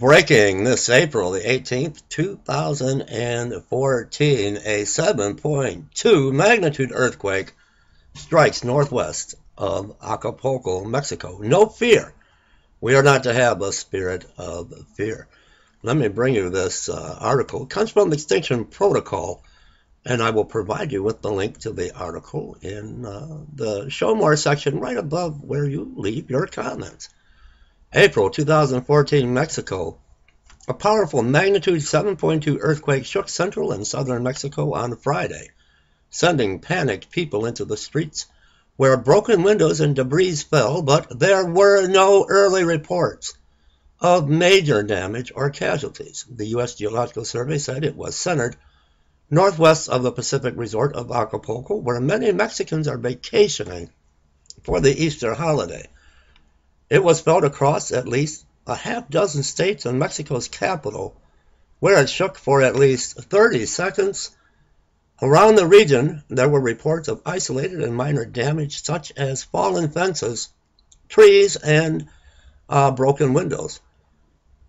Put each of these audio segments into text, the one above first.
Breaking this April the 18th, 2014, a 7.2 magnitude earthquake strikes northwest of Acapulco, Mexico. No fear. We are not to have a spirit of fear. Let me bring you this article. It comes from Extinction Protocol, and I will provide you with the link to the article in the Show More section right above where you leave your comments. April 2014, Mexico. A powerful magnitude 7.2 earthquake shook central and southern Mexico on Friday, sending panicked people into the streets where broken windows and debris fell, but there were no early reports of major damage or casualties. The U.S. Geological Survey said it was centered northwest of the Pacific resort of Acapulco, where many Mexicans are vacationing for the Easter holiday. It was felt across at least a half dozen states and Mexico's capital, where it shook for at least 30 seconds. Around the region, there were reports of isolated and minor damage, such as fallen fences, trees, and broken windows.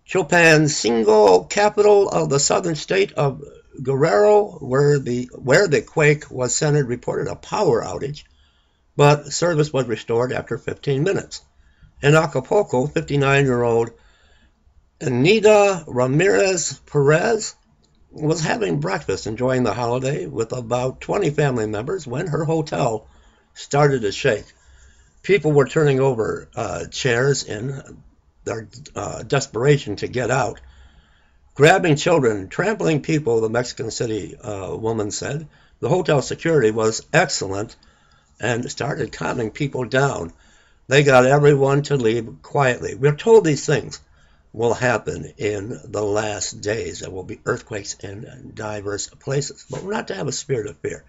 Chilpancingo, capital of the southern state of Guerrero, where the quake was centered, reported a power outage, but service was restored after 15 minutes. In Acapulco, 59-year-old Anita Ramirez Perez was having breakfast, enjoying the holiday with about 20 family members, when her hotel started to shake. People were turning over chairs in their desperation to get out, grabbing children, trampling people, the Mexican City woman said. The hotel security was excellent and started calming people down. They got everyone to leave quietly. We're told these things will happen in the last days. There will be earthquakes in diverse places, but we're not to have a spirit of fear.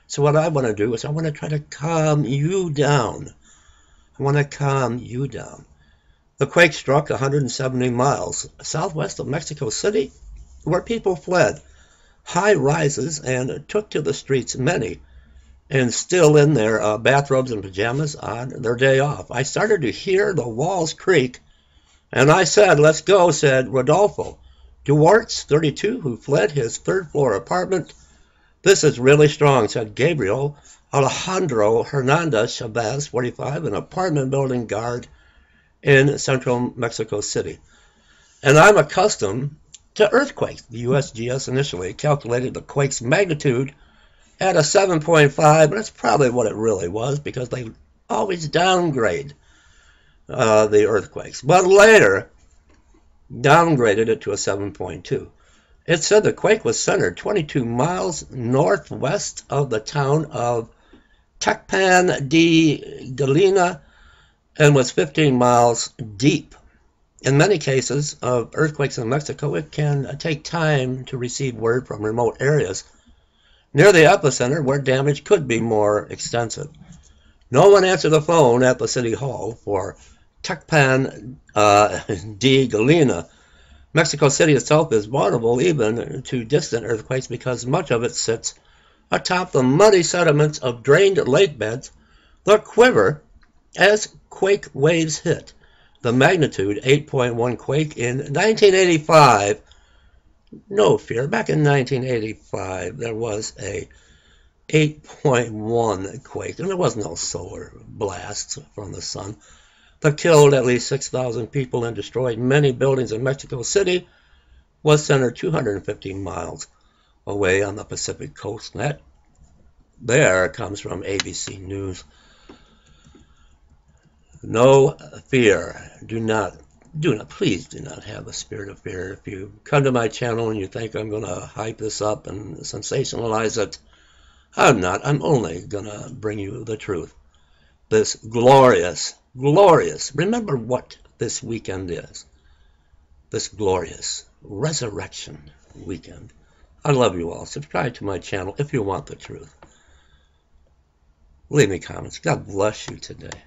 So what I want to do is I want to try to calm you down. I want to calm you down. The quake struck 170 miles southwest of Mexico City, where people fled high rises and took to the streets, many and still in their bathrobes and pajamas on their day off. I started to hear the walls creak, and I said, "Let's go," said Rodolfo Duartz, 32, who fled his third-floor apartment. "This is really strong," said Gabriel Alejandro Hernandez Chavez, 45, an apartment building guard in central Mexico City. "And I'm accustomed to earthquakes." The USGS initially calculated the quake's magnitude at a 7.5, but that's probably what it really was, because they always downgrade the earthquakes. But later, downgraded it to a 7.2. It said the quake was centered 22 miles northwest of the town of Tacpan de Galena and was 15 miles deep. In many cases of earthquakes in Mexico, it can take time to receive word from remote areas near the epicenter where damage could be more extensive. No one answered the phone at the city hall for Tacpan de Galena. Mexico City itself is vulnerable even to distant earthquakes because much of it sits atop the muddy sediments of drained lake beds that quiver as quake waves hit. The magnitude 8.1 quake in 1985. No fear. Back in 1985, there was a 8.1 quake, and there was no solar blast from the sun that killed at least 6,000 people and destroyed many buildings in Mexico City. Was centered 250 miles away on the Pacific coast. And that there comes from ABC News. No fear. Please do not have a spirit of fear. If you come to my channel and you think I'm going to hype this up and sensationalize it, I'm not. I'm only going to bring you the truth. This glorious, remember what this weekend is. This glorious resurrection weekend. I love you all. Subscribe to my channel if you want the truth. Leave me comments. God bless you today.